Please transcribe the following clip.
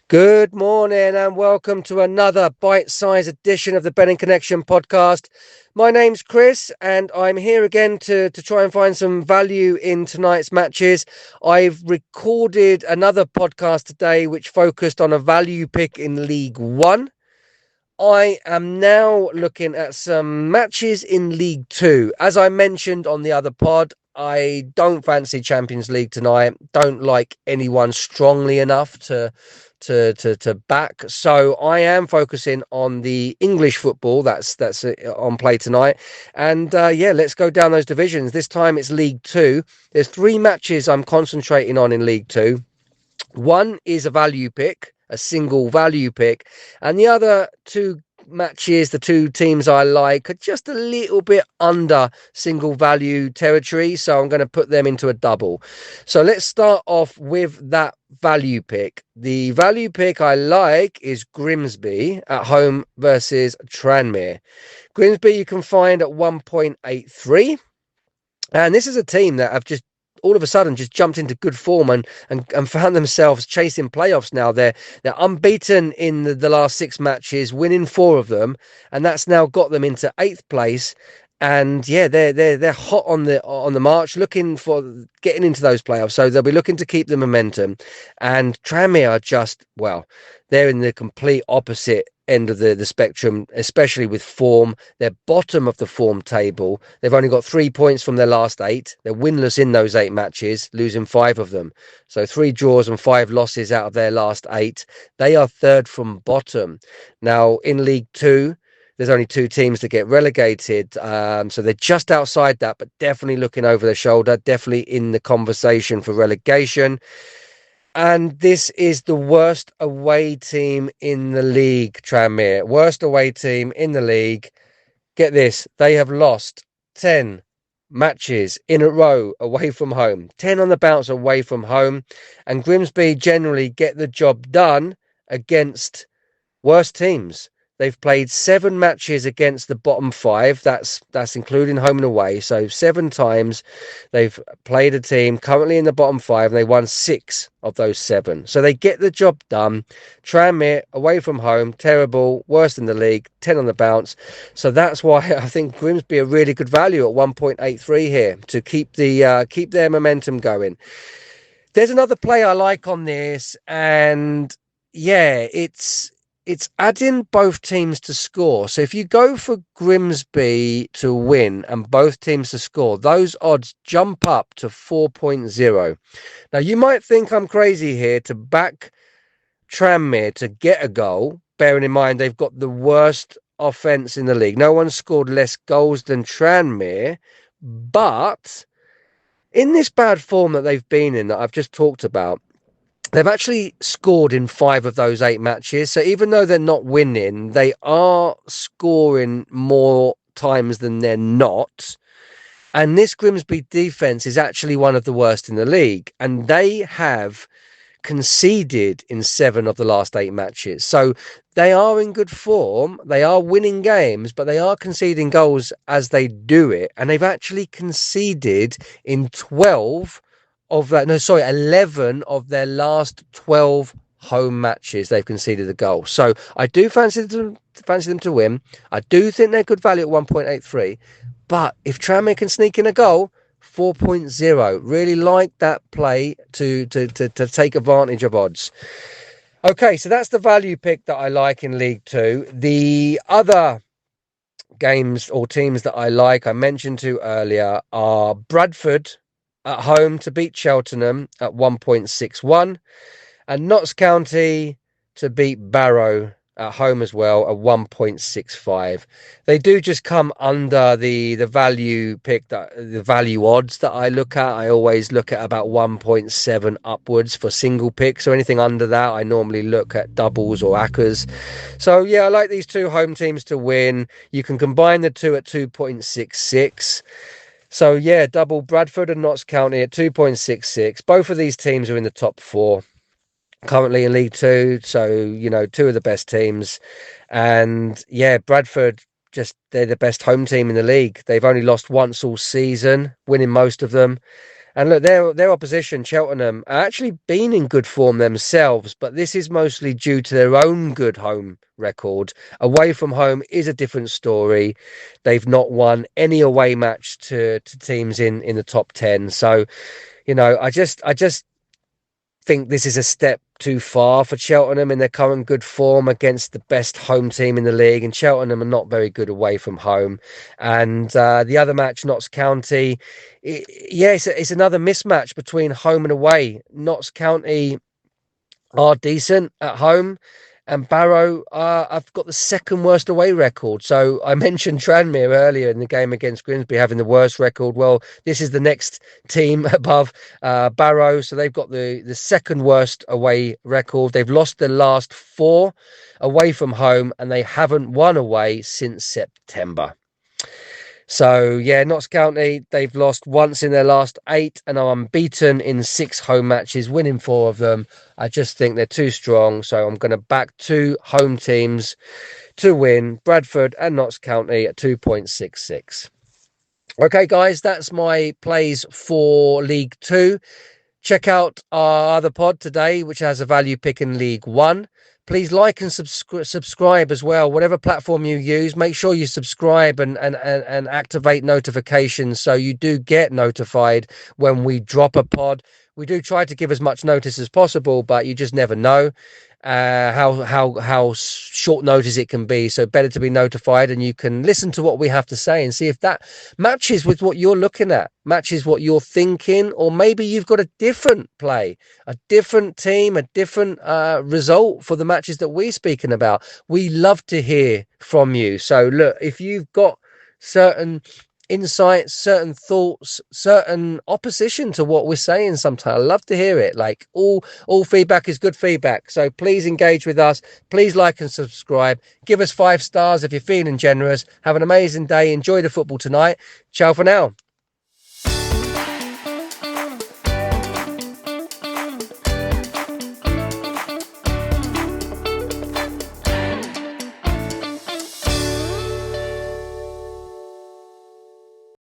Good morning and welcome to another bite-sized edition of the Betting Connection podcast. My name's Chris and I'm here again to try and find some value in tonight's matches. I've recorded another podcast today which focused on a value pick in League One. I am now looking at some matches in League Two. As I mentioned on the other pod, I don't fancy Champions League tonight. Don't like anyone strongly enough to back. So I am focusing on the English football that's on play tonight. And yeah, let's go down those divisions. This time it's League Two. There's three matches I'm concentrating on in League Two. One is a value pick, a single value pick, and the other two matches, the two teams I like, are just a little bit under single value territory, so I'm going to put them into a double. So let's start off with that value pick. The value pick I like is Grimsby at home versus Tranmere. Grimsby you can find at 1.83. And this is a team that have just all of a sudden just jumped into good form and found themselves chasing playoffs now. They're unbeaten in the last six matches, winning four of them, and that's now got them into eighth place. And yeah, they're hot on the march, looking for getting into those playoffs. So they'll be looking to keep the momentum. And Tranmere are just, well, they're in the complete opposite end of the spectrum, especially with form. They're bottom of the form table. They've only got 3 points from their last eight. They're winless in those eight matches, losing five of them. So 3 draws and 5 losses out of their last eight. They are third from bottom. Now in League Two, there's only two teams that get relegated. So they're just outside that, but definitely looking over their shoulder, definitely in the conversation for relegation. And this is the worst away team in the league, Tranmere. Worst away team in the league. Get this, they have lost 10 matches in a row away from home. 10 on the bounce away from home. And Grimsby generally get the job done against worse teams. They've played 7 matches against the bottom 5. That's including home and away. So 7 times they've played a team currently in the bottom 5, and they won 6 of those 7. So they get the job done. Tranmere away from home, terrible, worst in the league, 10 on the bounce. So that's why I think Grimsby are really good value at 1.83 here to keep their momentum going. There's another play I like on this, and yeah, it's adding both teams to score. So if you go for Grimsby to win and both teams to score, those odds jump up to 4.0. Now, you might think I'm crazy here to back Tranmere to get a goal, bearing in mind they've got the worst offence in the league. No one scored less goals than Tranmere, but in this bad form that they've been in that I've just talked about, they've actually scored in 5 of those 8 matches. So even though they're not winning, they are scoring more times than they're not. And this Grimsby defence is actually one of the worst in the league. And they have conceded in 7 of the last 8 matches. So they are in good form. They are winning games, but they are conceding goals as they do it. And they've actually conceded in 11 of their last 12 home matches. They've conceded a goal. So I do fancy them to win. I do think they're good value at 1.83. But if Tranmere can sneak in a goal, 4.0. Really like that play to take advantage of odds. Okay, so that's the value pick that I like in League Two. The other games or teams that I like, I mentioned to earlier, are Bradford at home to beat Cheltenham at 1.61, and Notts County to beat Barrow at home as well at 1.65. They do just come under the value pick, the value odds that I look at. I always look at about 1.7 upwards for single picks. So anything under that, I normally look at doubles or accas. So yeah, I like these two home teams to win. You can combine the two at 2.66. So yeah, double Bradford and Notts County at 2.66. Both of these teams are in the top 4 currently in League Two. So, you know, 2 of the best teams. And yeah, Bradford, they're the best home team in the league. They've only lost once all season, winning most of them. And look, their opposition, Cheltenham, are actually been in good form themselves, but this is mostly due to their own good home record. Away from home is a different story. They've not won any away match to teams in the top 10. So, I just think this is a step too far for Cheltenham in their current good form against the best home team in the league. And Cheltenham are not very good away from home. And the other match, Notts County, it's another mismatch between home and away. Notts County are decent at home, and Barrow I've got the second worst away record. So I mentioned Tranmere earlier in the game against Grimsby having the worst record. Well, this is the next team above Barrow, so they've got the second worst away record. They've lost their last 4 away from home, and they haven't won away since September. So, yeah, Notts County, they've lost once in their last 8 and are unbeaten in 6 home matches, winning 4 of them. I just think they're too strong. So I'm going to back 2 home teams to win, Bradford and Notts County at 2.66. Okay, guys, that's my plays for League 2. Check out our other pod today, which has a value pick in League 1. Please like and subscribe as well. Whatever platform you use, make sure you subscribe and activate notifications so you do get notified when we drop a pod. We do try to give as much notice as possible, but you just never know how short notice it can be. So better to be notified, and you can listen to what we have to say and see if that matches with what you're looking at, matches what you're thinking, or maybe you've got a different play, a different team, a different result for the matches that we're speaking about. We love to hear from you. So look, if you've got certain insights, certain thoughts, certain opposition to what we're saying, sometimes I love to hear it. Like all feedback is good feedback, so please engage with us. Please like and subscribe. Give us 5 stars if you're feeling generous. Have an amazing day. Enjoy the football tonight. Ciao for now.